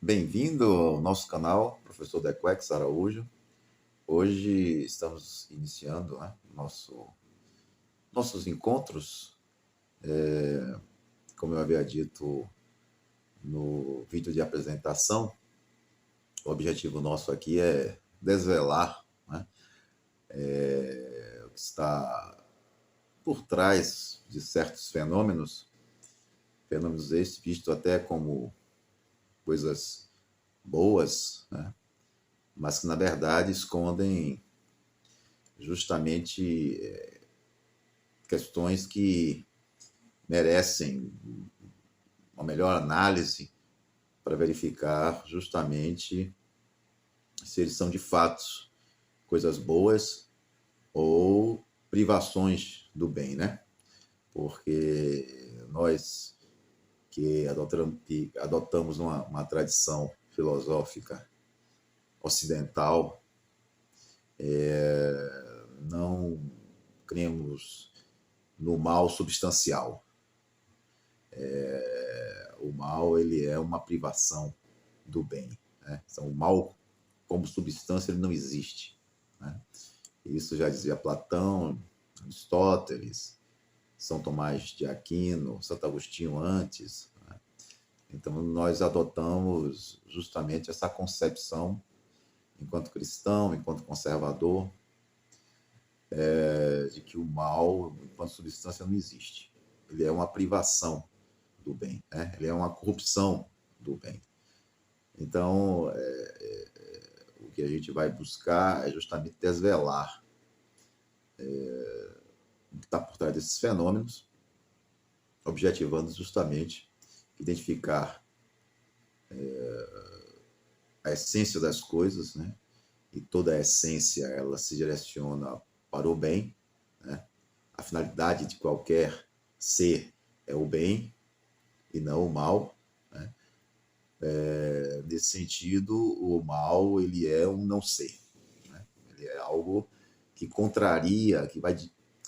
Bem-vindo ao nosso canal, professor Dequex Araújo. Hoje estamos iniciando, nossos encontros. Como eu havia dito no vídeo de apresentação, o objetivo nosso aqui é desvelar, o que está por trás de certos fenômenos esses vistos até como coisas boas, mas que na verdade escondem justamente questões que merecem uma melhor análise para verificar justamente se eles são de fato coisas boas ou privações do bem, né? Porque nós que adotamos uma tradição filosófica ocidental, não cremos no mal substancial. O mal, ele é uma privação do bem, né? Então, o mal como substância ele não existe, né? Isso já dizia Platão, Aristóteles, São Tomás de Aquino, Santo Agostinho antes, né? Então, nós adotamos justamente essa concepção enquanto cristão, enquanto conservador, de que o mal, enquanto substância, não existe. Ele é uma privação do bem, né? Ele é uma corrupção do bem. Então, o que a gente vai buscar é justamente desvelar o que está por trás desses fenômenos, objetivando justamente identificar a essência das coisas, né? E toda a essência ela se direciona para o bem, né? A finalidade de qualquer ser é o bem e não o mal, né? Nesse sentido, o mal ele é um não ser, né? Ele é algo que contraria, que vai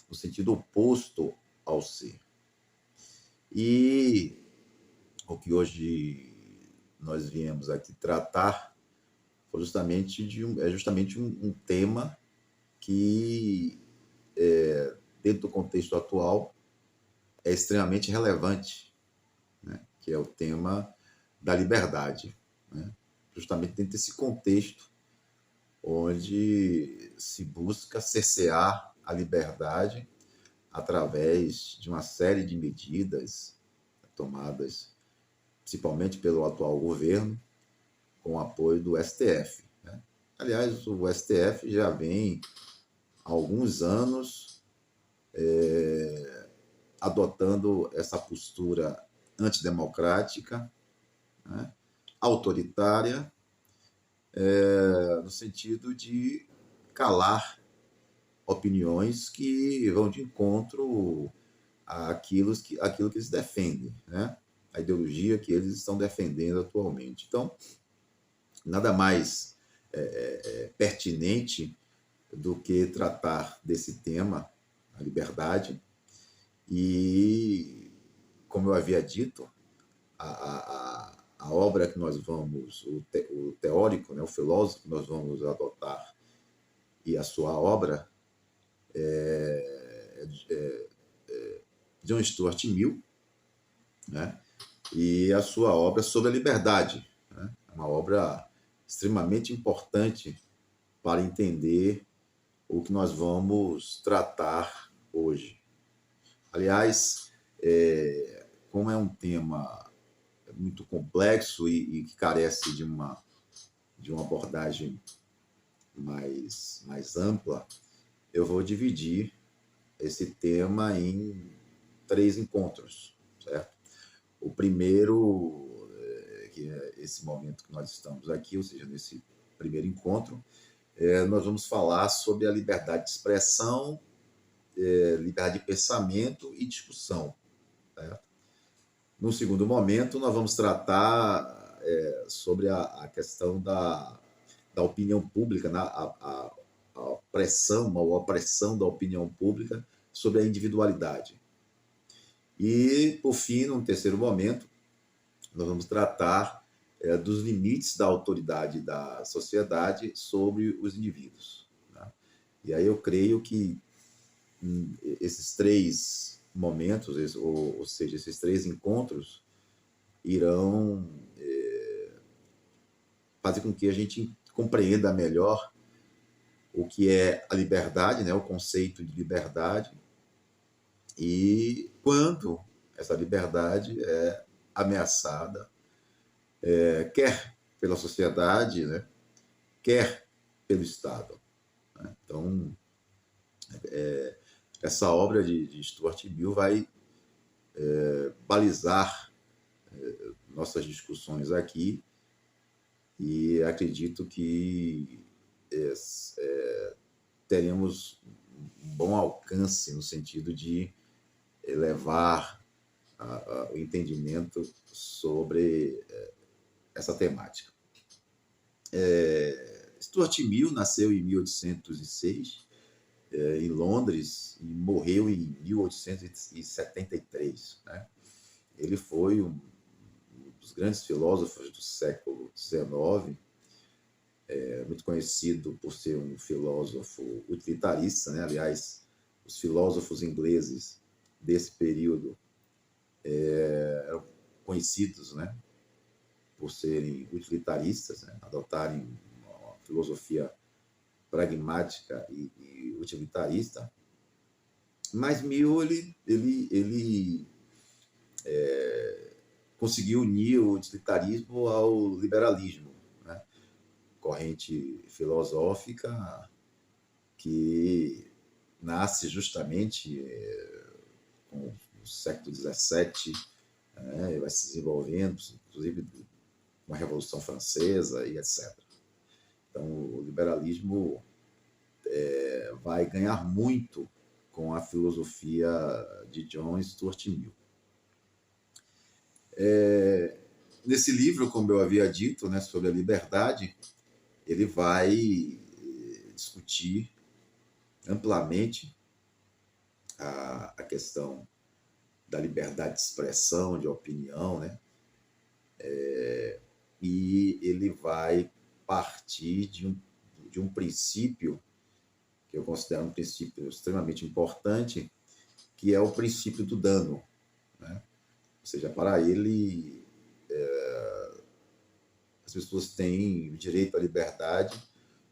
no sentido oposto ao ser. E o que hoje nós viemos aqui tratar foi justamente um tema que, dentro do contexto atual, é extremamente relevante, né? Que é o tema da liberdade, né? Justamente dentro desse contexto onde se busca cercear a liberdade através de uma série de medidas tomadas principalmente pelo atual governo, com o apoio do STF, né? Aliás, o STF já vem há alguns anos adotando essa postura antidemocrática, né? Autoritária, no sentido de calar opiniões que vão de encontro àquilo que eles defendem, né? A ideologia que eles estão defendendo atualmente. Então, nada mais pertinente do que tratar desse tema, a liberdade, e, como eu havia dito, a obra que nós vamos, o teórico, né, o filósofo que nós vamos adotar, e a sua obra John Stuart Mill, né, e a sua obra sobre a liberdade, né, uma obra extremamente importante para entender o que nós vamos tratar hoje. Aliás, como é um tema muito complexo e que carece de uma abordagem mais ampla, eu vou dividir esse tema em 3 encontros, certo? O primeiro, que é esse momento que nós estamos aqui, ou seja, nesse primeiro encontro, nós vamos falar sobre a liberdade de expressão, liberdade de pensamento e discussão, certo? No segundo momento, nós vamos tratar sobre a questão da opinião pública, né? a pressão ou opressão da opinião pública sobre a individualidade. E, por fim, no terceiro momento, nós vamos tratar dos limites da autoridade da sociedade sobre os indivíduos, né? E aí eu creio que esses três momentos, ou seja, esses três encontros, irão fazer com que a gente compreenda melhor o que é a liberdade, né, o conceito de liberdade, e quando essa liberdade é ameaçada, quer pela sociedade, né, quer pelo Estado, né? Então, essa obra de Stuart Mill vai balizar nossas discussões aqui, e acredito que teremos um bom alcance no sentido de levar o entendimento sobre essa temática. Stuart Mill nasceu em 1806 em Londres e morreu em 1873, né? Ele foi um dos grandes filósofos do século XIX, muito conhecido por ser um filósofo utilitarista, né? Aliás, os filósofos ingleses desse período eram conhecidos, né, por serem utilitaristas, né, adotarem uma filosofia pragmática e utilitarista. Mas Mill ele conseguiu unir o utilitarismo ao liberalismo, né? Corrente filosófica que nasce justamente com o século XVII, né, e vai se desenvolvendo, inclusive com a Revolução Francesa e etc. Então, o liberalismo vai ganhar muito com a filosofia de John Stuart Mill. Nesse livro, como eu havia dito, né, sobre a liberdade, ele vai discutir amplamente a questão da liberdade de expressão, de opinião, né? E ele vai partir de um princípio que eu considero um princípio extremamente importante, que é o princípio do dano, né? Ou seja, para ele, as pessoas têm o direito à liberdade,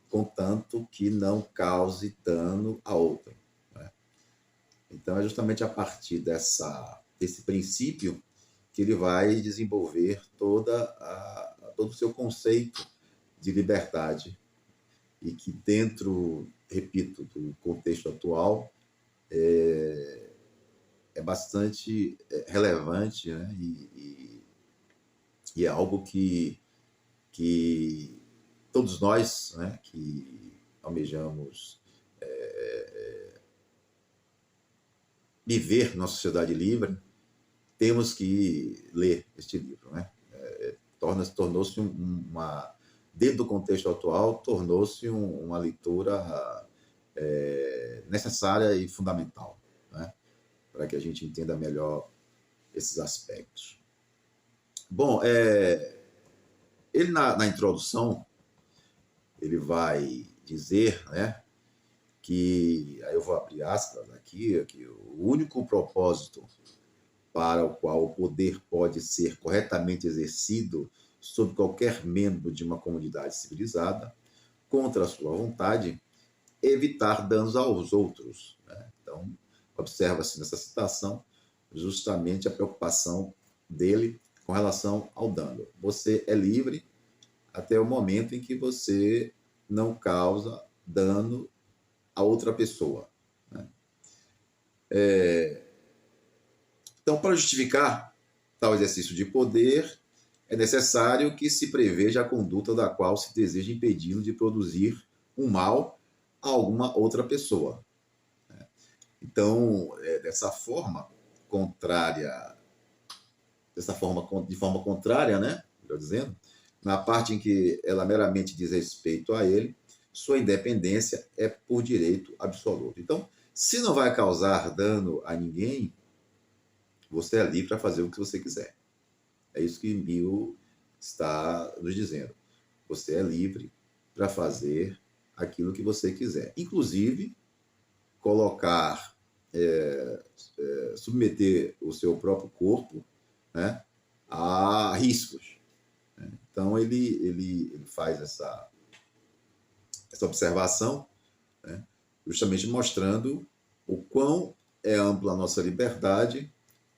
contanto que não cause dano a outra, né? Então, é justamente a partir desse princípio que ele vai desenvolver todo o seu conceito de liberdade, e que dentro, repito, do contexto atual, é bastante relevante, né? E é algo que todos nós, né, que almejamos viver numa sociedade livre, temos que ler este livro, né? Tornou-se dentro do contexto atual, tornou-se uma leitura necessária e fundamental, né, para que a gente entenda melhor esses aspectos. Bom, ele na introdução, ele vai dizer, né, que, aí eu vou abrir aspas aqui, que o único propósito para o qual o poder pode ser corretamente exercido sobre qualquer membro de uma comunidade civilizada, contra a sua vontade, é evitar danos aos outros, né? Então, observa-se nessa citação justamente a preocupação dele com relação ao dano. Você é livre até o momento em que você não causa dano a outra pessoa, né? Então, para justificar tal exercício de poder, é necessário que se preveja a conduta da qual se deseja impedi-lo de produzir um mal a alguma outra pessoa. Então, dessa forma contrária, de forma contrária, né? Melhor dizendo, na parte em que ela meramente diz respeito a ele, sua independência é por direito absoluto. Então, se não vai causar dano a ninguém, você é livre para fazer o que você quiser. É isso que Mill está nos dizendo: você é livre para fazer aquilo que você quiser. Inclusive, colocar, submeter o seu próprio corpo, né, a riscos. Então, ele faz essa observação, né, justamente mostrando o quão é ampla a nossa liberdade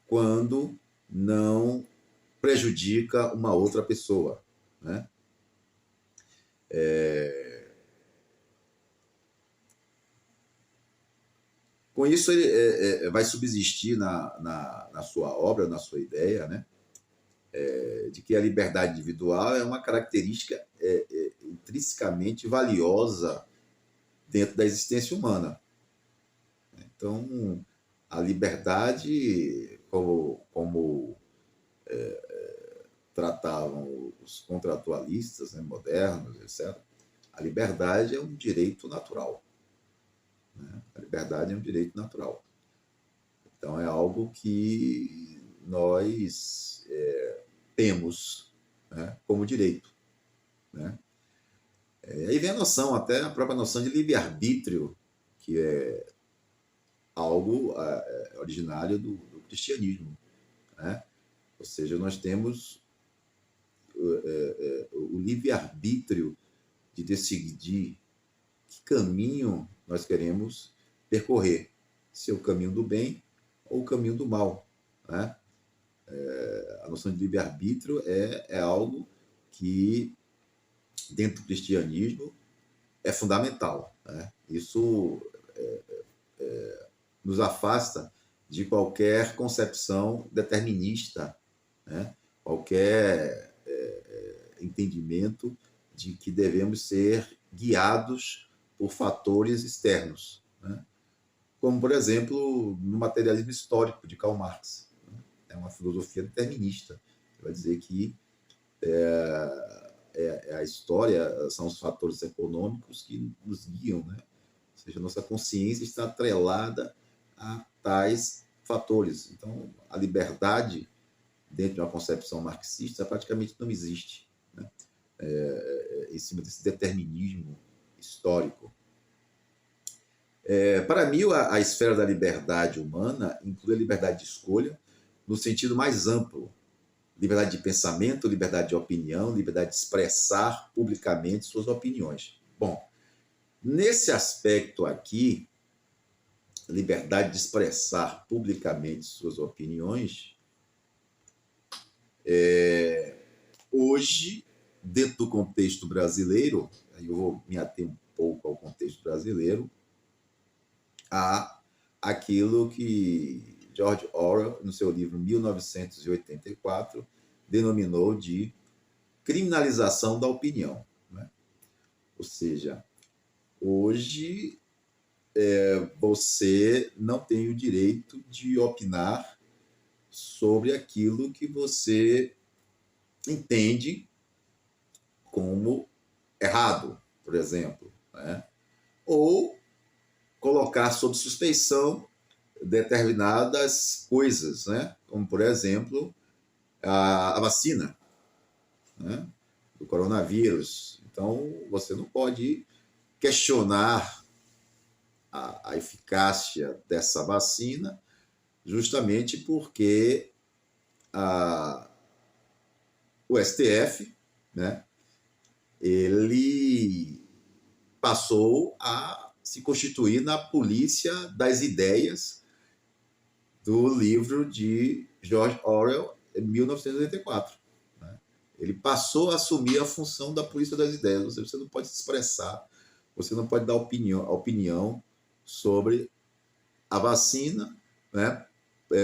quando não prejudica uma outra pessoa, né? Com isso, ele vai subsistir na sua obra, na sua ideia, né? De que a liberdade individual é uma característica intrinsecamente valiosa dentro da existência humana. Então, a liberdade, como tratavam os contratualistas, né, modernos, etc., a liberdade é um direito natural. Né? A liberdade é um direito natural. Então, é algo que nós temos, né, como direito. Né? Aí vem a noção, até a própria noção de livre-arbítrio, que é algo originário do cristianismo. Né? Ou seja, nós temos o livre-arbítrio de decidir que caminho nós queremos percorrer, se é o caminho do bem ou o caminho do mal. Né? A noção de livre-arbítrio é algo que, dentro do cristianismo, é fundamental. Né? Isso nos afasta de qualquer concepção determinista, né? Qualquer entendimento de que devemos ser guiados por fatores externos, né? Como, por exemplo, no materialismo histórico de Karl Marx. Né? É uma filosofia determinista, que vai dizer que a história são os fatores econômicos que nos guiam, né? Ou seja, nossa consciência está atrelada a tais fatores. Então, a liberdade, dentro de uma concepção marxista, praticamente não existe, né? Em cima desse determinismo histórico. Para mim, a esfera da liberdade humana inclui a liberdade de escolha no sentido mais amplo. Liberdade de pensamento, liberdade de opinião, liberdade de expressar publicamente suas opiniões. Bom, nesse aspecto aqui, liberdade de expressar publicamente suas opiniões, hoje, dentro do contexto brasileiro, eu vou me ater um pouco ao contexto brasileiro, há aquilo que George Orwell, no seu livro 1984, denominou de criminalização da opinião. Né? Ou seja, hoje você não tem o direito de opinar sobre aquilo que você entende como errado, por exemplo. Né? Ou colocar sob suspeição determinadas coisas, né? Como, por exemplo, a vacina, né? Do coronavírus. Então, você não pode questionar a eficácia dessa vacina justamente porque o STF, né, ele passou a se constituir na polícia das ideias do livro de George Orwell, em 1984. Né? Ele passou a assumir a função da polícia das ideias. Ou seja, você não pode se expressar, você não pode dar opinião sobre a vacina, né?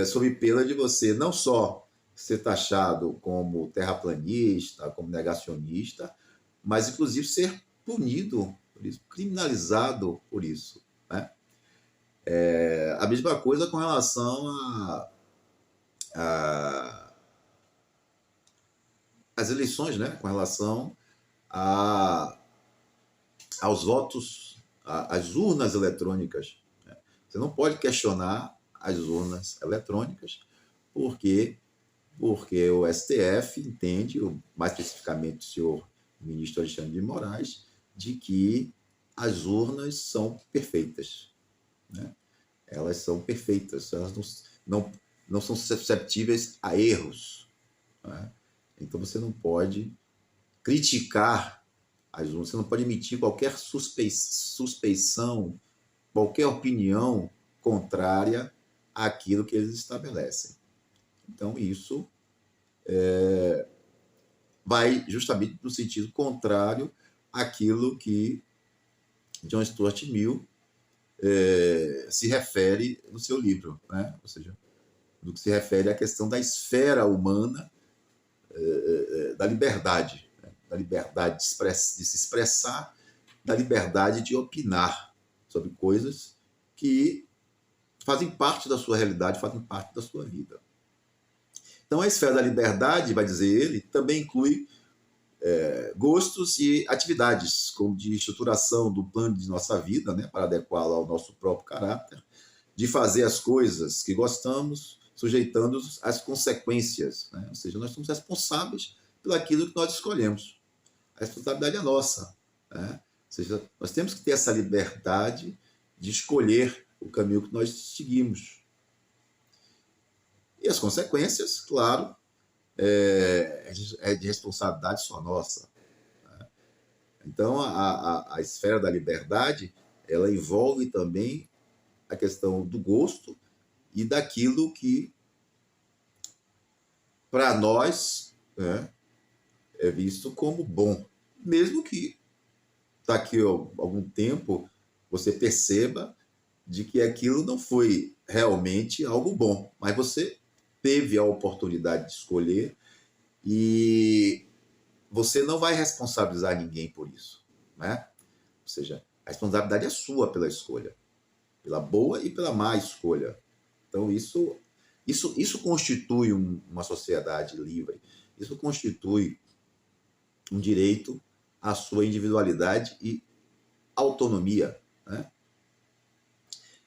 Sob pena de você não só ser taxado como terraplanista, como negacionista, mas inclusive ser punido por isso, criminalizado por isso. Né? A mesma coisa com relação às eleições, né? Com relação aos votos, às urnas eletrônicas. Você não pode questionar as urnas eletrônicas, porque porque o STF entende, mais especificamente o senhor ministro Alexandre de Moraes, de que as urnas são perfeitas, né? Elas são perfeitas, elas não são susceptíveis a erros, né? Então você não pode criticar as urnas, você não pode emitir qualquer suspeição, qualquer opinião contrária àquilo que eles estabelecem. Então isso vai justamente no sentido contrário àquilo que John Stuart Mill se refere no seu livro, né? Ou seja, no que se refere à questão da esfera humana, da liberdade, né? Da liberdade de se expressar, da liberdade de opinar sobre coisas que fazem parte da sua realidade, fazem parte da sua vida. Então, a esfera da liberdade, vai dizer ele, também inclui gostos e atividades, como de estruturação do plano de nossa vida, né, para adequá-la ao nosso próprio caráter, de fazer as coisas que gostamos, sujeitando-nos às consequências, né? Ou seja, nós somos responsáveis pelo aquilo que nós escolhemos. A responsabilidade é nossa, né? Ou seja, nós temos que ter essa liberdade de escolher o caminho que nós seguimos. E as consequências, claro, é de responsabilidade só nossa. Então, a esfera da liberdade, ela envolve também a questão do gosto e daquilo que, para nós, né, é visto como bom. Mesmo que daqui a algum tempo você perceba de que aquilo não foi realmente algo bom, mas você teve a oportunidade de escolher e você não vai responsabilizar ninguém por isso, né? Ou seja, a responsabilidade é sua pela escolha, pela boa e pela má escolha. Então isso constitui uma sociedade livre. Isso constitui um direito à sua individualidade e autonomia, né?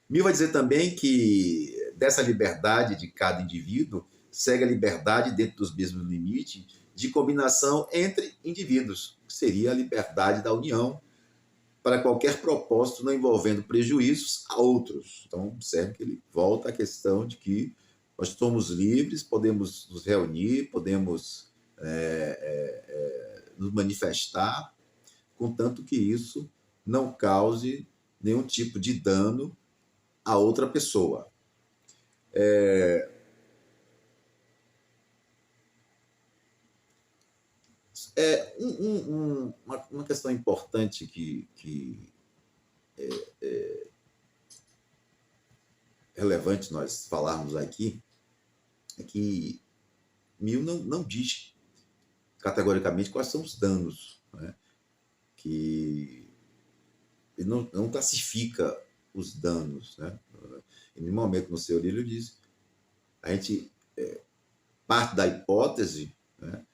Mill vai dizer também que dessa liberdade de cada indivíduo segue a liberdade dentro dos mesmos limites de combinação entre indivíduos, que seria a liberdade da união para qualquer propósito não envolvendo prejuízos a outros. Então, observe que ele volta à questão de que nós somos livres, podemos nos reunir, podemos nos manifestar, contanto que isso não cause nenhum tipo de dano a outra pessoa. Uma questão importante que é relevante nós falarmos aqui é que Mill não diz categoricamente quais são os danos, né? Que ele não classifica os danos, né? Em nenhum momento no seu livro ele diz, a gente parte da hipótese, né,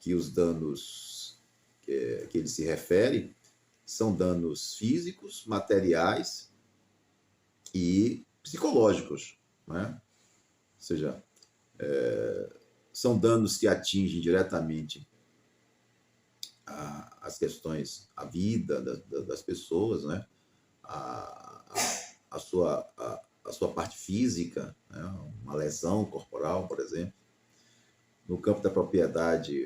que os danos que ele se refere são danos físicos, materiais e psicológicos, né? Ou seja, são danos que atingem diretamente as questões, a vida das pessoas, né? A sua parte física, né? Uma lesão corporal, por exemplo. No campo da propriedade,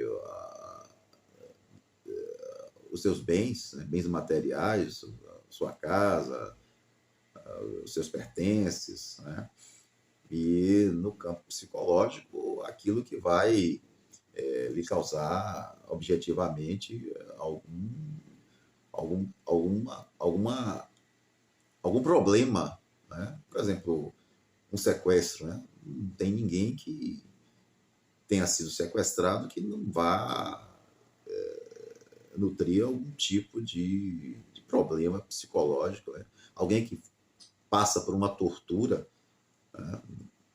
os seus bens, né? Bens materiais, sua casa, os seus pertences, né? E no campo psicológico, aquilo que vai lhe causar objetivamente algum problema, né? Por exemplo, um sequestro, né? Não tem ninguém que tenha sido sequestrado que não vá nutrir algum tipo de problema psicológico, né? Alguém que passa por uma tortura, né,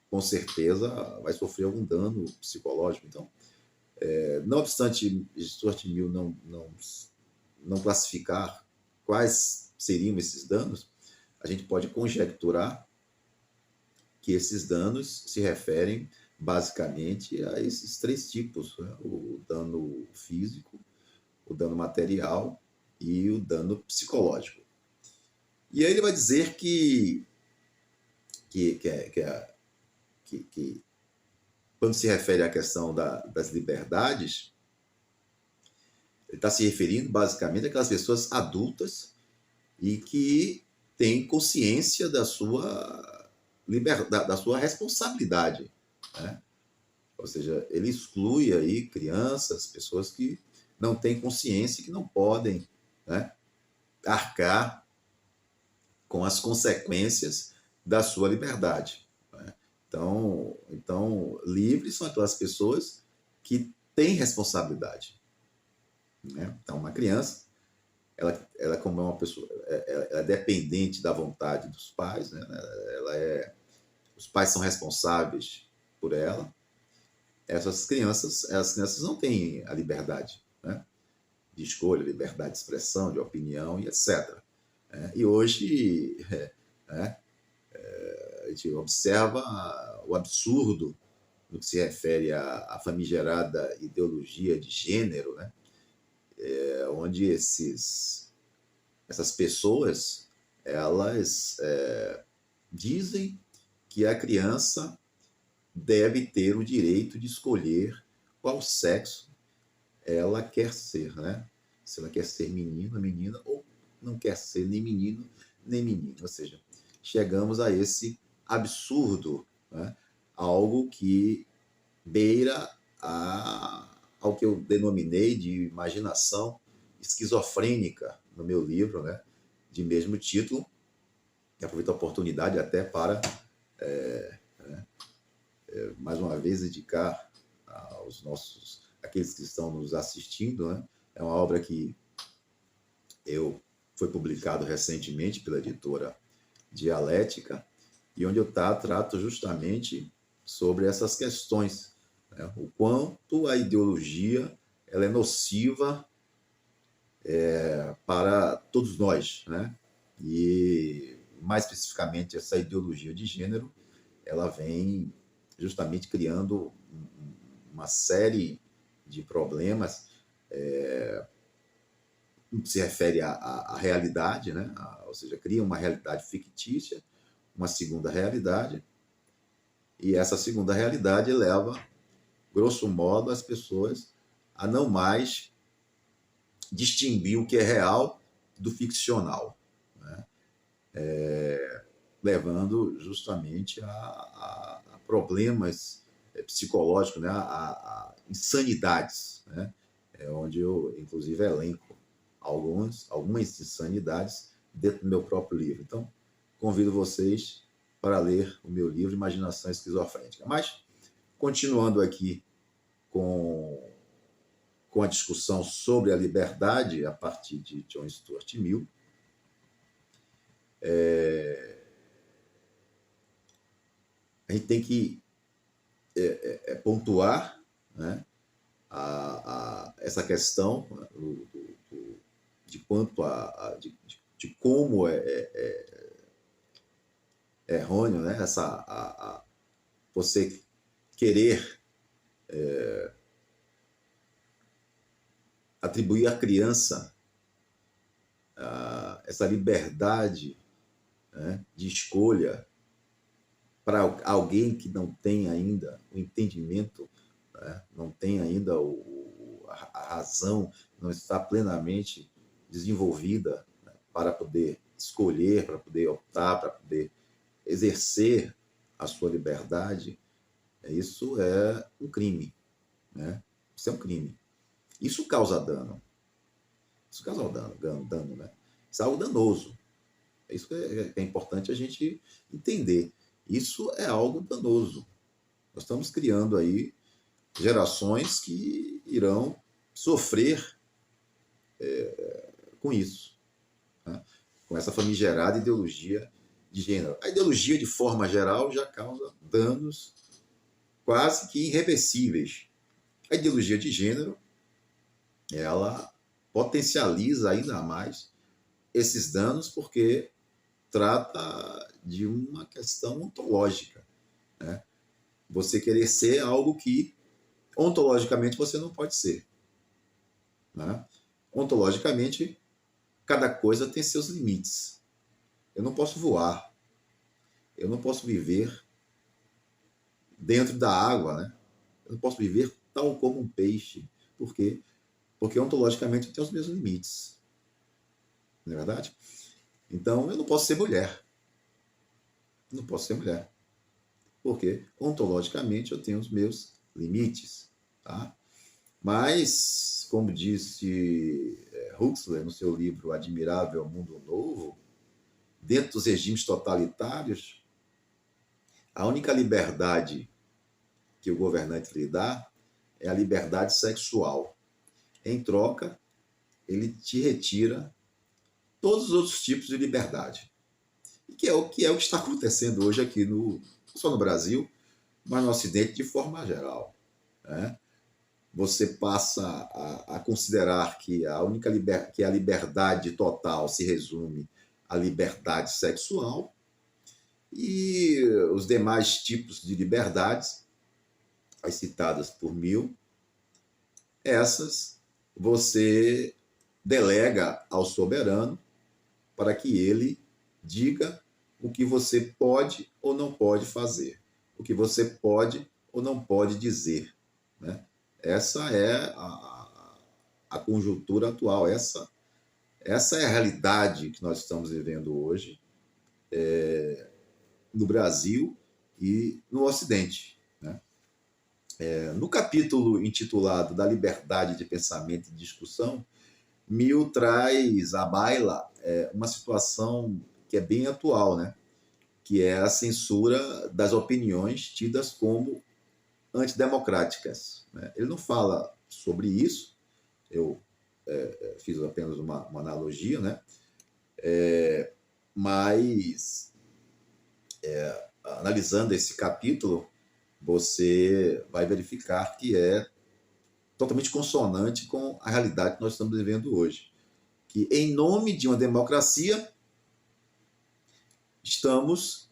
com certeza vai sofrer algum dano psicológico. Então, não obstante Stuart Mill não classificar quais seriam esses danos, a gente pode conjecturar que esses danos se referem basicamente a esses três tipos, né? O dano físico, o dano material e o dano psicológico. E aí ele vai dizer que, que, que quando se refere à questão das liberdades, ele está se referindo basicamente àquelas pessoas adultas e que têm consciência da sua liberdade, da sua responsabilidade, né? Ou seja, ele exclui aí crianças, pessoas que não têm consciência e que não podem, né, arcar com as consequências da sua liberdade, né? Então, livres são aquelas pessoas que têm responsabilidade, né? Então, uma criança, ela como é uma pessoa, ela é dependente da vontade dos pais, né? Os pais são responsáveis por ela. As crianças não têm a liberdade, né, de escolha, liberdade de expressão, de opinião e etc. E hoje, né, a gente observa o absurdo no que se refere à famigerada ideologia de gênero, né, onde essas pessoas, elas dizem que a criança deve ter o direito de escolher qual sexo ela quer ser, né? Se ela quer ser menino, menina, ou não quer ser nem menino, nem menina. Ou seja, chegamos a esse absurdo, né? Algo que beira ao que eu denominei de imaginação esquizofrênica no meu livro, né? De mesmo título. E aproveito a oportunidade até para, mais uma vez, dedicar aos aqueles que estão nos assistindo, né? É uma obra que foi publicado recentemente pela editora Dialética, e onde eu trato justamente sobre essas questões, né? O quanto a ideologia ela é nociva para todos nós, né? E mais especificamente essa ideologia de gênero, ela vem justamente criando uma série de problemas no que se refere à realidade, né? Ou seja, cria uma realidade fictícia, uma segunda realidade, e essa segunda realidade leva, grosso modo, as pessoas a não mais distinguir o que é real do ficcional, né? Levando justamente a problemas psicológicos, né? A insanidades, né? Onde eu, inclusive, elenco algumas insanidades dentro do meu próprio livro. Então, convido vocês para ler o meu livro Imaginação Esquizofrênica. Mas, continuando aqui com a discussão sobre a liberdade a partir de John Stuart Mill, a gente tem que pontuar, né, essa questão, né, de quanto de como errôneo, né, você querer atribuir à criança essa liberdade, né, de escolha para alguém que não tem ainda o entendimento, né, não tem ainda a razão, não está plenamente desenvolvida, né, para poder escolher, para poder optar, para poder exercer a sua liberdade. Isso é um crime, né? Isso é um crime. Isso causa dano. Isso causa dano, né? Isso é algo danoso. É isso que é importante a gente entender. Isso é algo danoso. Nós estamos criando aí gerações que irão sofrer com isso, né? Com essa famigerada ideologia de gênero. A ideologia, de forma geral, já causa danos quase que irreversíveis. A ideologia de gênero, ela potencializa ainda mais esses danos porque trata de uma questão ontológica, né? você querer ser algo que ontologicamente você não pode ser. Né? Ontologicamente, cada coisa tem seus limites. Eu não posso voar, eu não posso viver dentro da água, né? Eu não posso viver tal como um peixe. Por quê? Porque ontologicamente eu tenho os meus limites. Não é verdade? Então, eu não posso ser mulher. Não posso ser mulher. Porque ontologicamente eu tenho os meus limites. Tá? Mas, como disse Huxley no seu livro Admirável Mundo Novo, dentro dos regimes totalitários, a única liberdade que o governante lhe dá é a liberdade sexual. Em troca, ele te retira todos os outros tipos de liberdade. E que é o que está acontecendo hoje aqui, não só no Brasil, mas no Ocidente de forma geral. Né? Você passa a considerar que que a liberdade total se resume à liberdade sexual e os demais tipos de liberdades, as citadas por Mill, essas você delega ao soberano para que ele diga o que você pode ou não pode fazer, o que você pode ou não pode dizer. Né? Essa é a conjuntura atual, essa é a realidade que nós estamos vivendo hoje no Brasil e no Ocidente. Né? No capítulo intitulado Da Liberdade de Pensamento e Discussão, Mill traz à baila uma situação que é bem atual, né? Que é a censura das opiniões tidas como antidemocráticas. Né? Ele não fala sobre isso, eu fiz apenas uma analogia, né? Mas, analisando esse capítulo, você vai verificar que é totalmente consonante com a realidade que nós estamos vivendo hoje. Que, em nome de uma democracia, estamos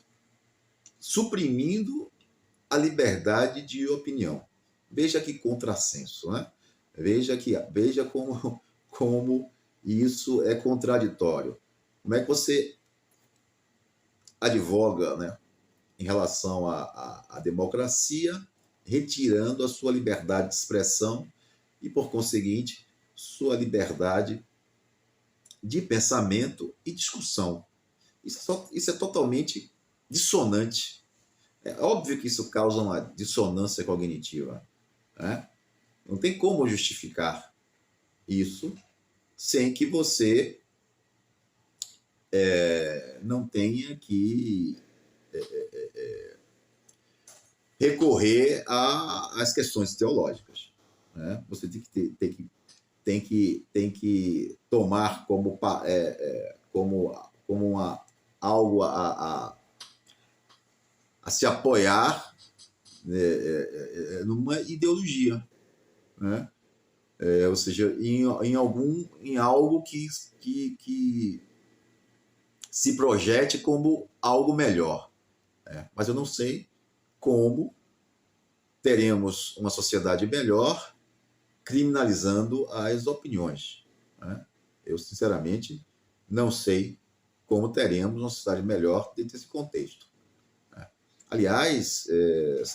suprimindo a liberdade de opinião. Veja que contrassenso, né? Veja como isso é contraditório. Como é que você advoga, né, em relação à democracia, retirando a sua liberdade de expressão e, por conseguinte, sua liberdade de pensamento e discussão. Isso é totalmente dissonante. É óbvio que isso causa uma dissonância cognitiva. Né? Não tem como justificar isso sem que você não tenha que recorrer às questões teológicas. Né? Você tem que tomar como algo a se apoiar numa ideologia, né? Ou seja, em algo que se projete como algo melhor. Mas eu não sei como teremos uma sociedade melhor criminalizando as opiniões. Né? Eu, sinceramente, não sei como teremos uma sociedade melhor dentro desse contexto. Né? Aliás,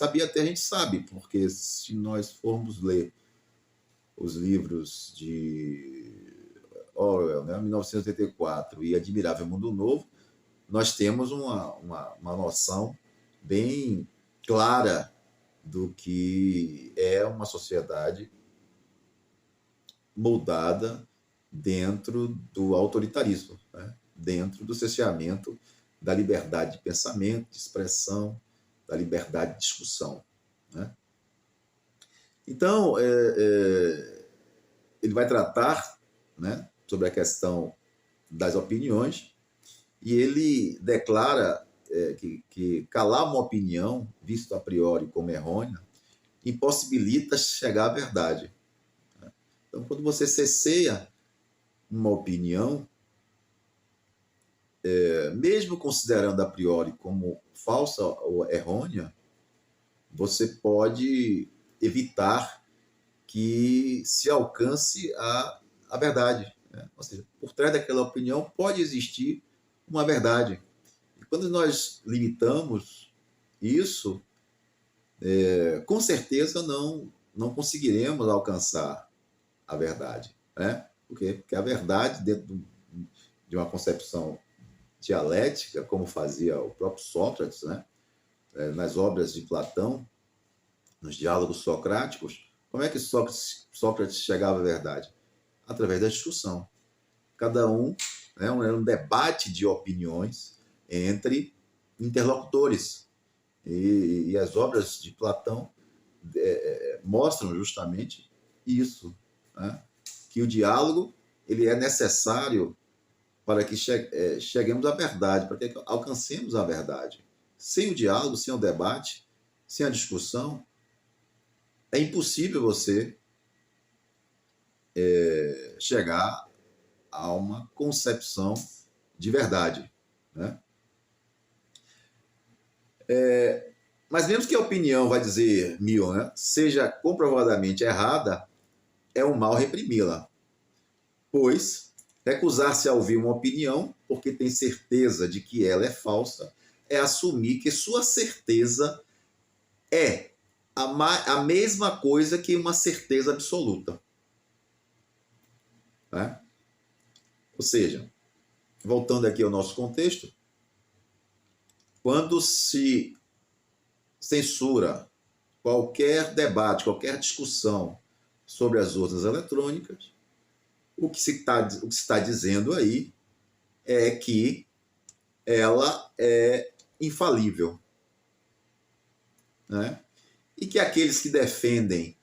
a gente sabe, porque se nós formos ler os livros de Orwell, né, 1984 e Admirável Mundo Novo, nós temos uma noção bem clara do que é uma sociedade moldada dentro do autoritarismo, né? Dentro do cerceamento da liberdade de pensamento, de expressão, da liberdade de discussão. Né? Então, ele vai tratar, né, sobre a questão das opiniões e ele declara que calar uma opinião, vista a priori como errônea, impossibilita chegar à verdade. Então, quando você cesseia uma opinião, mesmo considerando a priori como falsa ou errônea, você pode evitar que se alcance a verdade, né? Ou seja, por trás daquela opinião pode existir uma verdade. E quando nós limitamos isso, com certeza não conseguiremos alcançar a verdade, né? Por quê? Porque a verdade, dentro de uma concepção dialética, como fazia o próprio Sócrates, né? Nas obras de Platão, nos diálogos socráticos, como é que Sócrates chegava à verdade? Através da discussão. Cada um, né, era um debate de opiniões entre interlocutores. E as obras de Platão mostram justamente isso, né? Que o diálogo ele é necessário para que cheguemos à verdade, para que alcancemos a verdade. Sem o diálogo, sem o debate, sem a discussão, é impossível você chegar a uma concepção de verdade, né? Mas mesmo que a opinião, vai dizer Mill, né, seja comprovadamente errada, é um mal reprimi-la, pois recusar-se a ouvir uma opinião porque tem certeza de que ela é falsa é assumir que sua certeza é a mesma coisa que uma certeza absoluta, né? Ou seja, voltando aqui ao nosso contexto, quando se censura qualquer debate, qualquer discussão sobre as urnas eletrônicas, o que se está dizendo aí é que ela é infalível, né? E que aqueles que defendem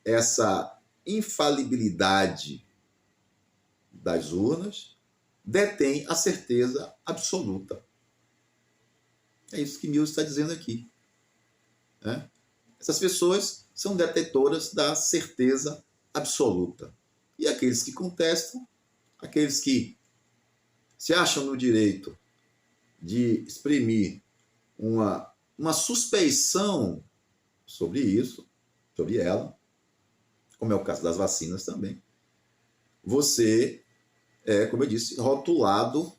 essa infalibilidade das urnas detêm a certeza absoluta. É isso que Mill está dizendo aqui, né? Essas pessoas são detetoras da certeza absoluta. E aqueles que contestam, aqueles que se acham no direito de exprimir uma suspeição sobre isso, sobre ela, como é o caso das vacinas também, você é, como eu disse, rotulado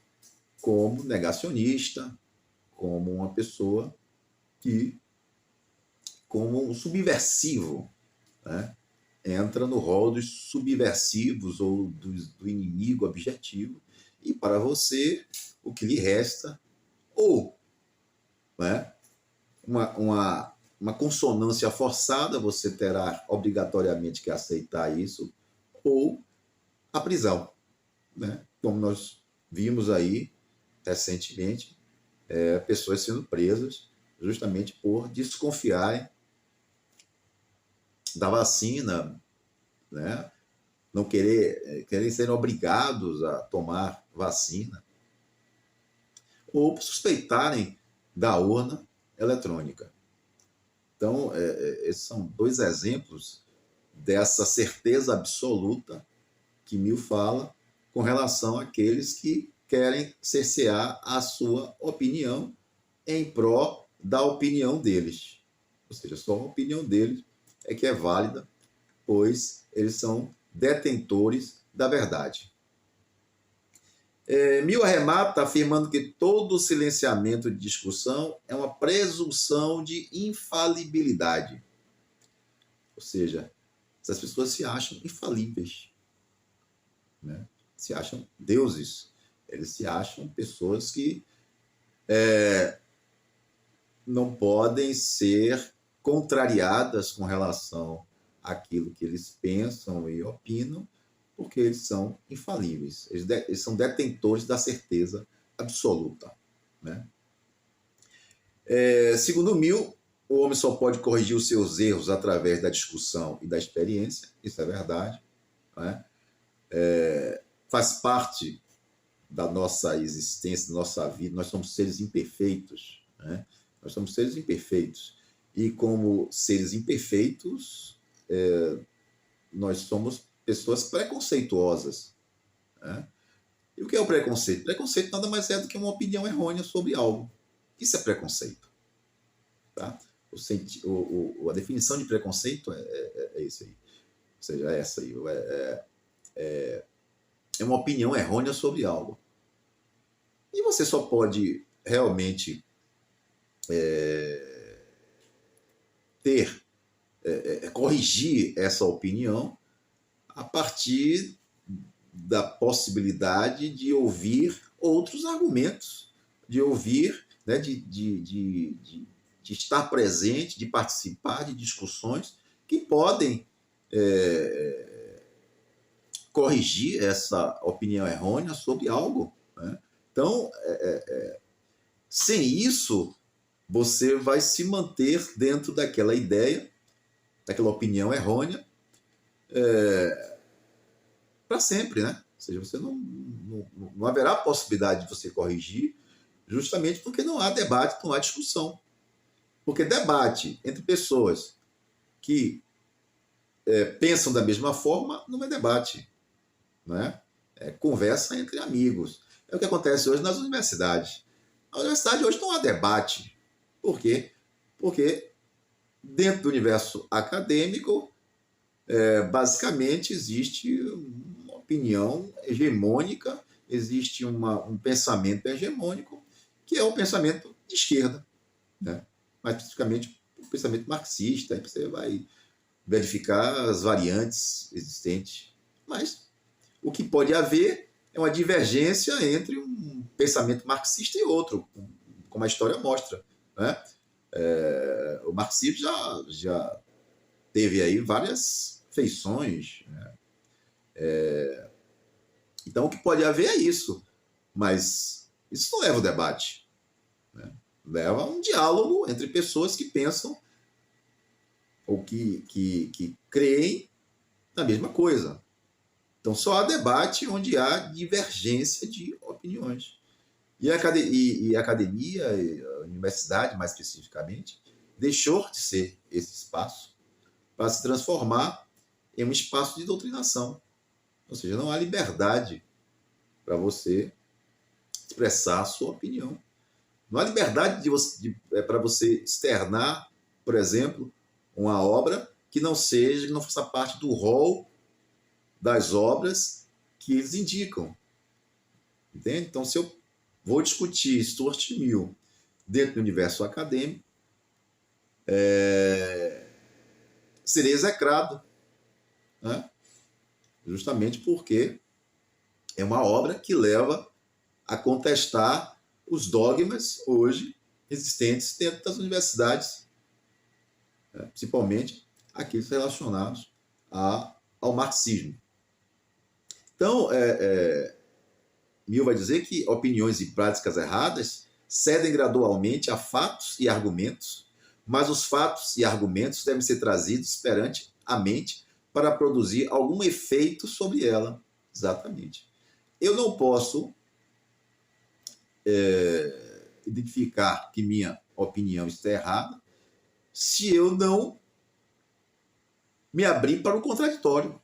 como negacionista, como uma pessoa que, como um subversivo, né? Entra no rol dos subversivos ou do inimigo objetivo, e para você o que lhe resta, ou, né, uma consonância forçada, você terá obrigatoriamente que aceitar isso, ou a prisão, né? Como nós vimos aí recentemente, pessoas sendo presas justamente por desconfiarem da vacina, né? Não querem ser obrigados a tomar vacina, ou suspeitarem da urna eletrônica. Então, esses são dois exemplos dessa certeza absoluta que Mill fala com relação àqueles que querem cercear a sua opinião em pró da opinião deles. Ou seja, só a opinião deles é que é válida, pois eles são detentores da verdade. Mill arremata afirmando que todo silenciamento de discussão é uma presunção de infalibilidade. Ou seja, essas pessoas se acham infalíveis, né? Se acham deuses. Eles se acham pessoas que não podem ser contrariadas com relação àquilo que eles pensam e opinam, porque eles são infalíveis. Eles são detentores da certeza absoluta, né? Segundo Mill, o homem só pode corrigir os seus erros através da discussão e da experiência. Isso é verdade, né? Faz parte da nossa existência, da nossa vida. Nós somos seres imperfeitos, né? Nós somos seres imperfeitos. E como seres imperfeitos, nós somos pessoas preconceituosas, né? E o que é o preconceito? Preconceito nada mais é do que uma opinião errônea sobre algo. Isso é preconceito, tá? a definição de preconceito é isso aí. Ou seja, é essa aí. É uma opinião errônea sobre algo. E você só pode realmente corrigir essa opinião a partir da possibilidade de ouvir outros argumentos, de ouvir, né, de estar presente, de participar de discussões que podem corrigir essa opinião errônea sobre algo, né? Então, sem isso, você vai se manter dentro daquela ideia, daquela opinião errônea, para sempre, né? Ou seja, você não haverá possibilidade de você corrigir, justamente porque não há debate, não há discussão. Porque debate entre pessoas que pensam da mesma forma não é debate, né? É conversa entre amigos. É o que acontece hoje nas universidades. Na universidade hoje não há debate. Por quê? Porque dentro do universo acadêmico, basicamente existe uma opinião hegemônica, existe um pensamento hegemônico, que é o pensamento de esquerda, né? Mais especificamente o pensamento marxista. Aí você vai verificar as variantes existentes. Mas o que pode haver é uma divergência entre um pensamento marxista e outro, como a história mostra, né? O marxismo já teve aí várias feições, né? Então o que pode haver é isso, mas isso não leva ao debate, né? Leva a um diálogo entre pessoas que pensam ou que creem na mesma coisa. Então só há debate onde há divergência de opiniões. E a academia, a universidade mais especificamente, deixou de ser esse espaço para se transformar em um espaço de doutrinação. Ou seja, não há liberdade para você expressar a sua opinião. Não há liberdade para você externar, por exemplo, uma obra que não faça parte do rol das obras que eles indicam. Entende? Então, se eu vou discutir Stuart Mill dentro do universo acadêmico, serei execrado, né? Justamente porque é uma obra que leva a contestar os dogmas hoje existentes dentro das universidades, né? Principalmente aqueles relacionados ao marxismo. Então, Mill vai dizer que opiniões e práticas erradas cedem gradualmente a fatos e argumentos, mas os fatos e argumentos devem ser trazidos perante a mente para produzir algum efeito sobre ela. Exatamente. Eu não posso identificar que minha opinião está errada se eu não me abrir para o contraditório.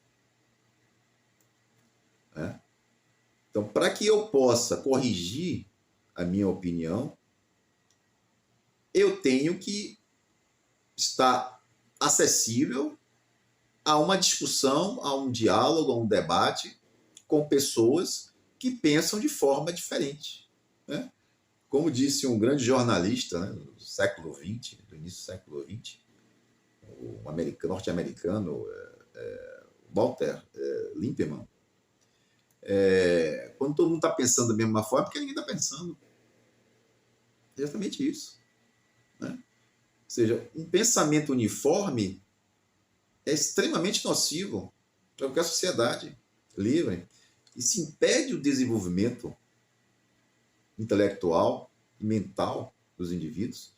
Então, para que eu possa corrigir a minha opinião, eu tenho que estar acessível a uma discussão, a um diálogo, a um debate com pessoas que pensam de forma diferente, né? Como disse um grande jornalista, né, do século XX, do início do século XX, o norte-americano Walter Lippmann, quando todo mundo está pensando da mesma forma, porque ninguém está pensando. É exatamente isso, né? Ou seja, um pensamento uniforme é extremamente nocivo para qualquer sociedade livre e se impede o desenvolvimento intelectual e mental dos indivíduos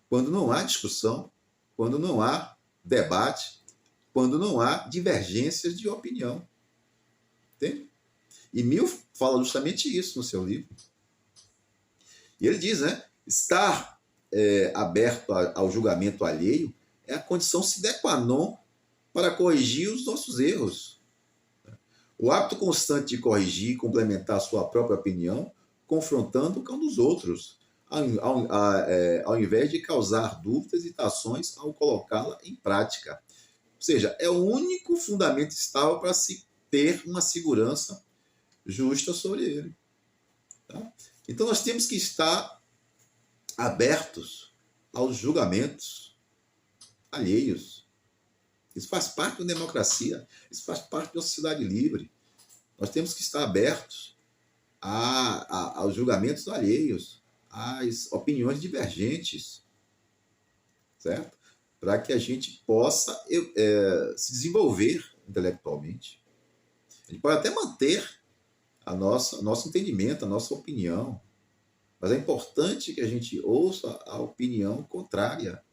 quando não há discussão, quando não há debate, quando não há divergências de opinião. Entende? E Mill fala justamente isso no seu livro. E ele diz, né, estar aberto ao julgamento alheio é a condição sine qua non para corrigir os nossos erros. O hábito constante de corrigir e complementar a sua própria opinião, confrontando com um dos outros, ao invés de causar dúvidas e hesitações ao colocá-la em prática. Ou seja, é o único fundamento estável para se ter uma segurança justa sobre ele. Tá? Então, nós temos que estar abertos aos julgamentos alheios. Isso faz parte da democracia, isso faz parte de uma sociedade livre. Nós temos que estar abertos aos julgamentos alheios, às opiniões divergentes, certo? Para que a gente possa se desenvolver intelectualmente. A gente pode até manter nosso entendimento, a nossa opinião, mas é importante que a gente ouça a opinião contrária,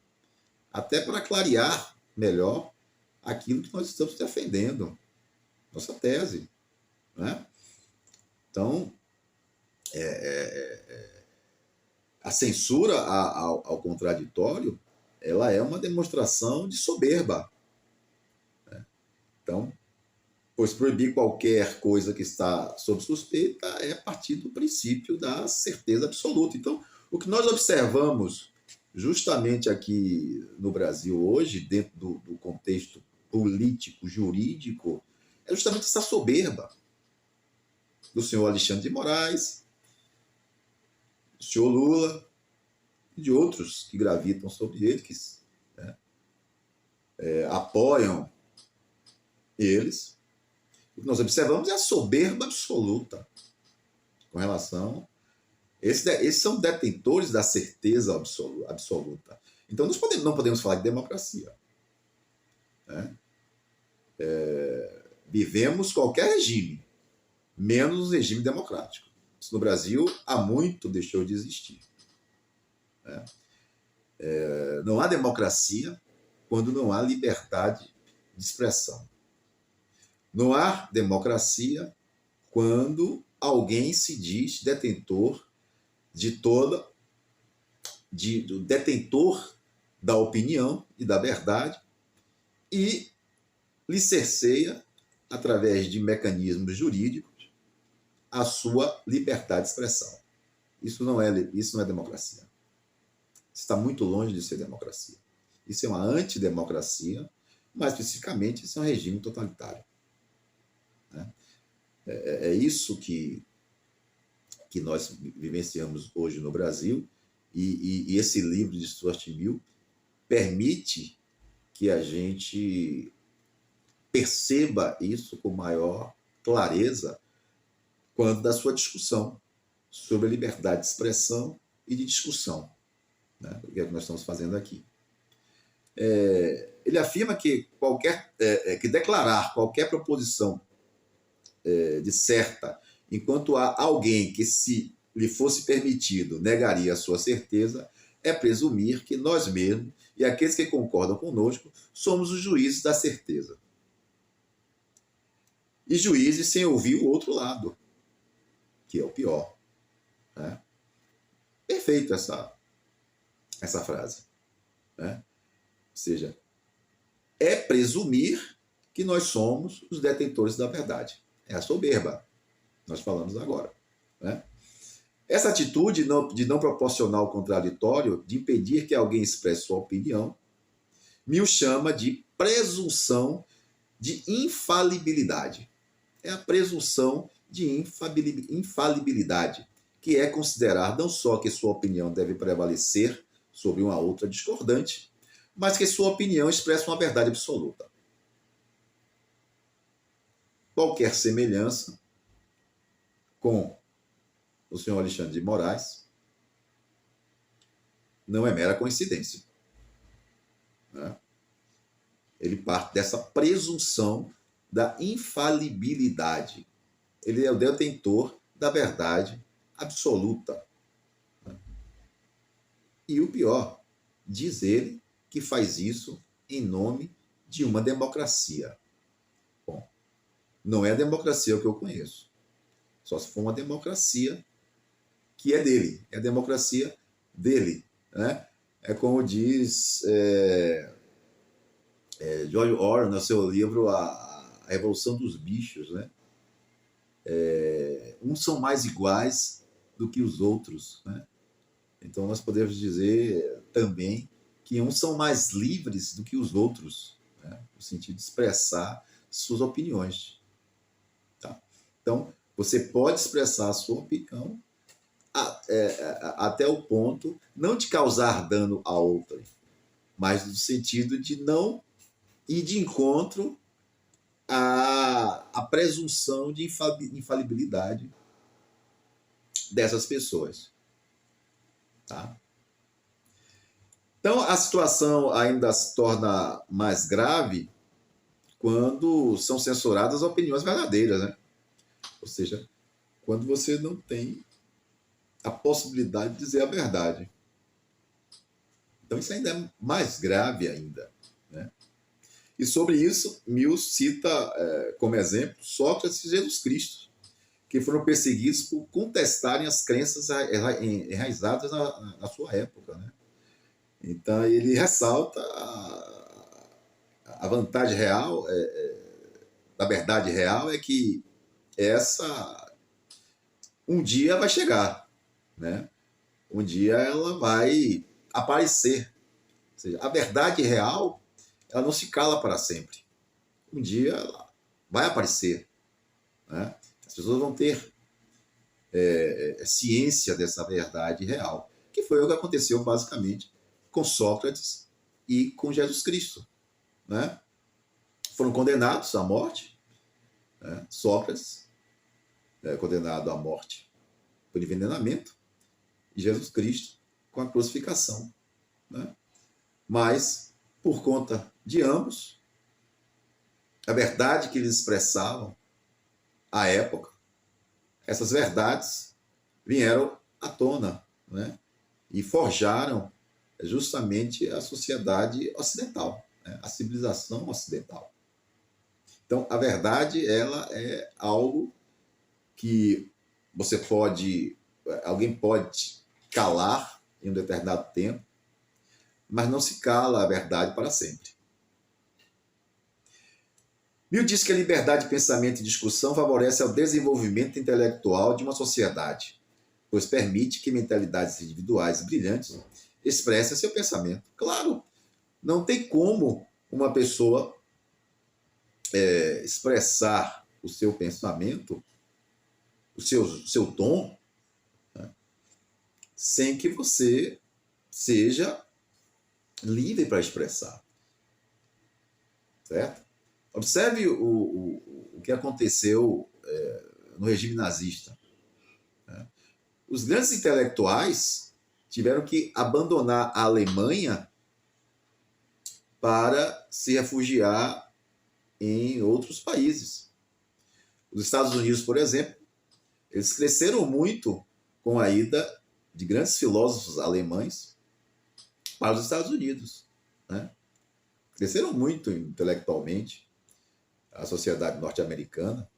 até para clarear melhor aquilo que nós estamos defendendo, nossa tese. Né? Então, a censura ao contraditório, ela é uma demonstração de soberba. Né? Então, pois proibir qualquer coisa que está sob suspeita é partir do princípio da certeza absoluta. Então, o que nós observamos justamente aqui no Brasil hoje, dentro do contexto político, jurídico, é justamente essa soberba do senhor Alexandre de Moraes, do senhor Lula e de outros que gravitam sobre ele, que apoiam eles. O que nós observamos é a soberba absoluta com relação... Esses são detentores da certeza absoluta. Então, nós não podemos falar de democracia. Né? Vivemos qualquer regime, menos o regime democrático. Isso no Brasil há muito deixou de existir. Né? Não há democracia quando não há liberdade de expressão. Não há democracia quando alguém se diz detentor detentor da opinião e da verdade e lhe cerceia, através de mecanismos jurídicos, a sua liberdade de expressão. Isso não é democracia. Está muito longe de ser democracia. Isso é uma antidemocracia, mais especificamente, isso é um regime totalitário. Né? É isso que nós vivenciamos hoje no Brasil, e esse livro de Stuart Mill permite que a gente perceba isso com maior clareza quando da sua discussão sobre a liberdade de expressão e de discussão, né? O que é que nós estamos fazendo aqui. Ele afirma que que declarar qualquer proposição de certa, enquanto há alguém que, se lhe fosse permitido, negaria a sua certeza, é presumir que nós mesmos e aqueles que concordam conosco somos os juízes da certeza. E juízes sem ouvir o outro lado, que é o pior. Né? Perfeito essa frase. Né? Ou seja, é presumir que nós somos os detentores da verdade. É a soberba. Nós falamos agora. Né? Essa atitude de não proporcionar o contraditório, de impedir que alguém expresse sua opinião, Mill chama de presunção de infalibilidade. É a presunção de infalibilidade, que é considerar não só que sua opinião deve prevalecer sobre uma outra discordante, mas que sua opinião expressa uma verdade absoluta. Qualquer semelhança com o senhor Alexandre de Moraes não é mera coincidência. Né? Ele parte dessa presunção da infalibilidade. Ele é o detentor da verdade absoluta. Né? E o pior, diz ele que faz isso em nome de uma democracia. Bom, não é a democracia que eu conheço. Só se for uma democracia que é dele. É a democracia dele. Né? É como diz George Orwell no seu livro A Revolução dos Bichos. Né? Uns são mais iguais do que os outros. Né? Então, nós podemos dizer também que uns são mais livres do que os outros, né? No sentido de expressar suas opiniões. Tá? Então, você pode expressar a sua opinião até o ponto não de causar dano a outra, mas no sentido de não ir de encontro à presunção de infalibilidade dessas pessoas. Tá? Então, a situação ainda se torna mais grave quando são censuradas opiniões verdadeiras, né? Ou seja, quando você não tem a possibilidade de dizer a verdade. Então, isso ainda é mais grave ainda, né? E sobre isso, Mills cita como exemplo Sócrates e Jesus Cristo, que foram perseguidos por contestarem as crenças enraizadas na sua época, né? Então, ele ressalta a vantagem real, da verdade real, é que essa um dia vai chegar, né? Um dia ela vai aparecer. Ou seja, a verdade real, ela não se cala para sempre. Um dia ela vai aparecer, né? As pessoas vão ter ciência dessa verdade real, que foi o que aconteceu basicamente com Sócrates e com Jesus Cristo, né? Foram condenados à morte, né? Sócrates condenado à morte por envenenamento e Jesus Cristo com a crucificação, né? Mas, por conta de ambos, a verdade que eles expressavam à época, essas verdades vieram à tona, né? E forjaram justamente a sociedade ocidental, né? A civilização ocidental. Então, a verdade, ela é algo que alguém pode calar em um determinado tempo, mas não se cala a verdade para sempre. Mill diz que a liberdade de pensamento e discussão favorece ao desenvolvimento intelectual de uma sociedade, pois permite que mentalidades individuais brilhantes expressem seu pensamento. Claro, não tem como uma pessoa expressar o seu pensamento, o seu dom, né, sem que você seja livre para expressar. Certo? Observe o que aconteceu no regime nazista. Né? Os grandes intelectuais tiveram que abandonar a Alemanha para se refugiar em outros países. Os Estados Unidos, por exemplo, eles cresceram muito com a ida de grandes filósofos alemães para os Estados Unidos, né? Cresceram muito intelectualmente a sociedade norte-americana,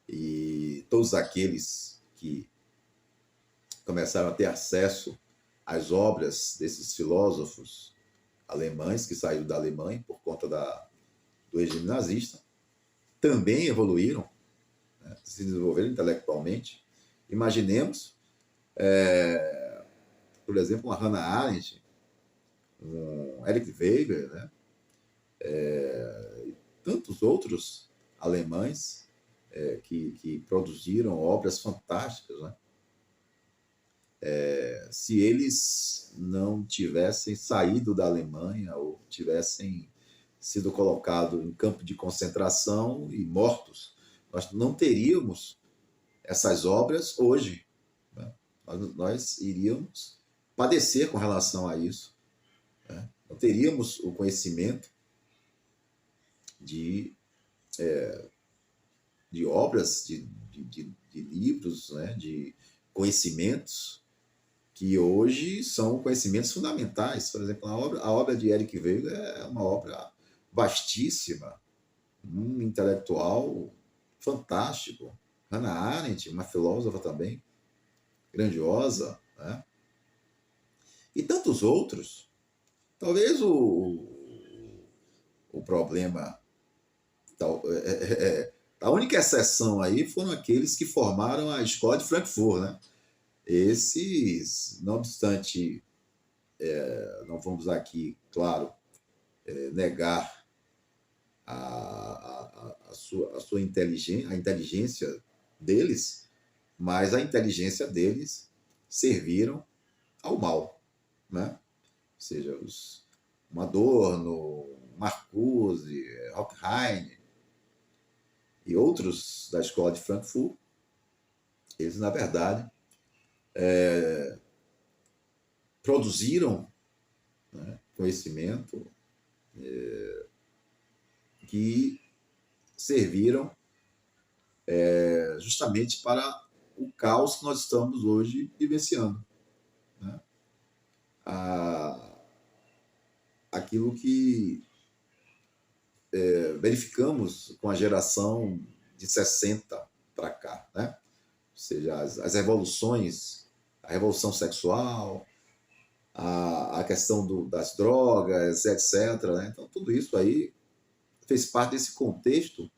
e todos aqueles que começaram a ter acesso às obras desses filósofos alemães que saíram da Alemanha por conta do regime nazista, também evoluíram, né, se desenvolveram intelectualmente. Imaginemos, por exemplo, uma Hannah Arendt, um Eric Weber, né, tantos outros alemães que produziram obras fantásticas, né? Se eles não tivessem saído da Alemanha ou tivessem sido colocados em campo de concentração e mortos, nós não teríamos essas obras hoje, né? Nós iríamos padecer com relação a isso, né? Não teríamos o conhecimento de obras, de livros, né? De conhecimentos que hoje são conhecimentos fundamentais. Por exemplo, a obra de Eric Weber é uma obra vastíssima, um intelectual fantástico. Hannah Arendt, uma filósofa também grandiosa, né? E tantos outros. Talvez o problema, a única exceção aí foram aqueles que formaram a escola de Frankfurt, né? Esses, não obstante, não vamos aqui, claro, negar a inteligência deles, mas a inteligência deles serviram ao mal, né? Ou seja, um Adorno, Marcuse, Horkheim e outros da escola de Frankfurt, eles, na verdade, produziram, né, conhecimento que serviram justamente para o caos que nós estamos hoje vivenciando, né? Aquilo que verificamos com a geração de 60 para cá, né? Ou seja, as revoluções, a revolução sexual, a questão das drogas, etc., né? Então, tudo isso aí fez parte desse contexto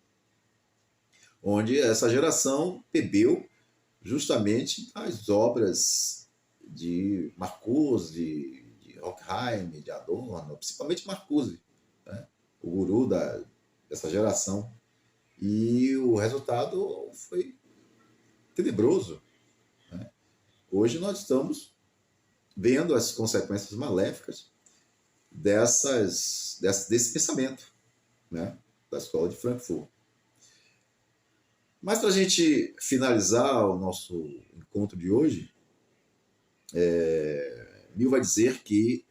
onde essa geração bebeu justamente as obras de Marcuse, de Horkheim, de Adorno, principalmente Marcuse, né? O guru dessa geração. E o resultado foi tenebroso, né? Hoje nós estamos vendo as consequências maléficas desse pensamento, né, da escola de Frankfurt. Mas para a gente finalizar o nosso encontro de hoje, Mill vai dizer que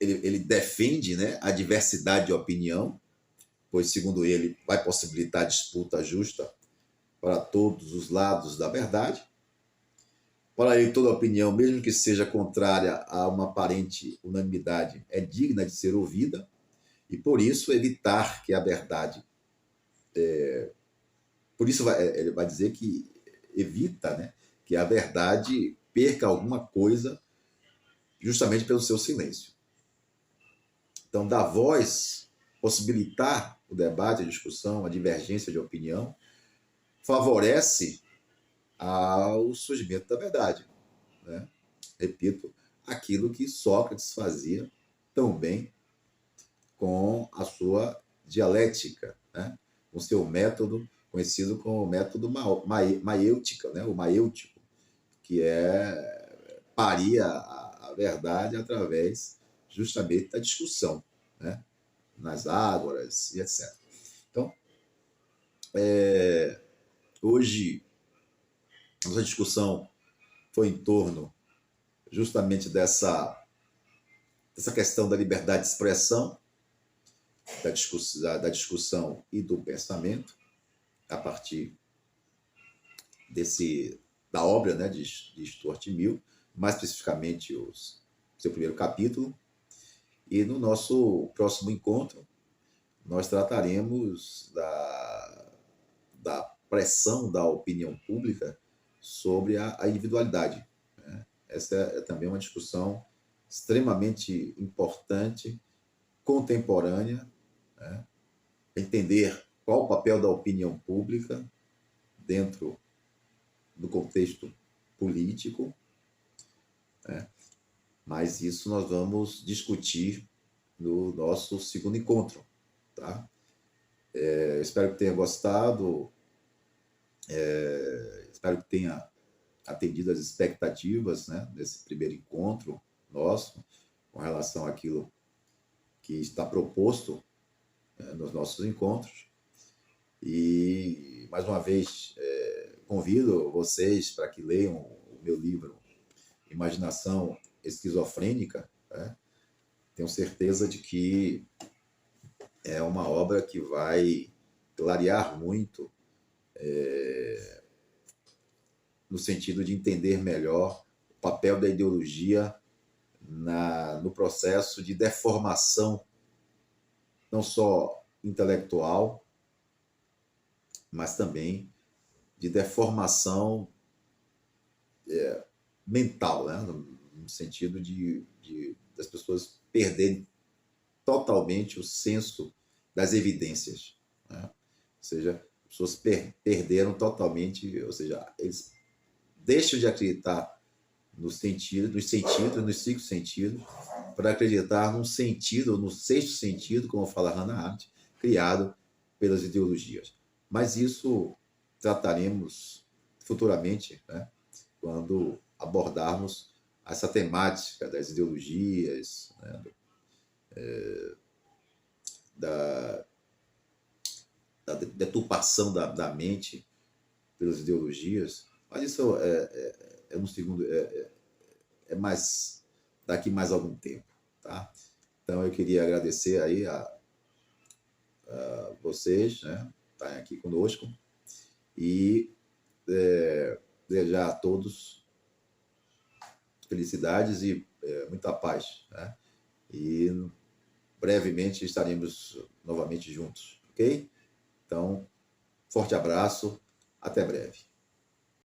ele defende, né, a diversidade de opinião, pois, segundo ele, vai possibilitar disputa justa para todos os lados da verdade. Para ele, toda opinião, mesmo que seja contrária a uma aparente unanimidade, é digna de ser ouvida, e por isso evitar que a verdade... Por isso ele vai dizer que evita, né, que a verdade perca alguma coisa justamente pelo seu silêncio. Então, dar voz, possibilitar o debate, a discussão, a divergência de opinião, favorece ao surgimento da verdade, né? Repito, aquilo que Sócrates fazia tão bem com a sua dialética, né? Com o seu método, conhecido como o método maiêutico, né? O maiêutico, que paria a verdade através justamente da discussão, né? Nas ágoras e etc. Então, hoje, a nossa discussão foi em torno justamente dessa questão da liberdade de expressão, da discussão e do pensamento, a partir da obra, né, de Stuart Mill, mais especificamente seu primeiro capítulo. E no nosso próximo encontro, nós trataremos da pressão da opinião pública sobre a individualidade, né? Essa é também uma discussão extremamente importante, contemporânea, né? Entender qual o papel da opinião pública dentro do contexto político, né? Mas isso nós vamos discutir no nosso segundo encontro, tá? Espero que tenha gostado, espero que tenha atendido às expectativas, né, desse primeiro encontro nosso com relação àquilo que está proposto, nos nossos encontros. E, mais uma vez, convido vocês para que leiam o meu livro Imaginação Esquizofrênica, né? Tenho certeza de que é uma obra que vai clarear muito, no sentido de entender melhor o papel da ideologia no processo de deformação, não só intelectual, mas também de deformação mental, né? No sentido das pessoas perderem totalmente o senso das evidências, né? Ou seja, pessoas perderam totalmente, ou seja, eles deixam de acreditar nos cinco sentidos, para acreditar num sentido, no sexto sentido, como fala Hannah Arendt, criado pelas ideologias. Mas isso trataremos futuramente, né, quando abordarmos essa temática das ideologias, né, da deturpação da mente pelas ideologias. Mas isso é um segundo, mais daqui mais algum tempo, tá? Então eu queria agradecer aí a vocês, né, estarem aqui conosco e desejar a todos felicidades e muita paz, né? E brevemente estaremos novamente juntos, ok? Então, forte abraço, até breve.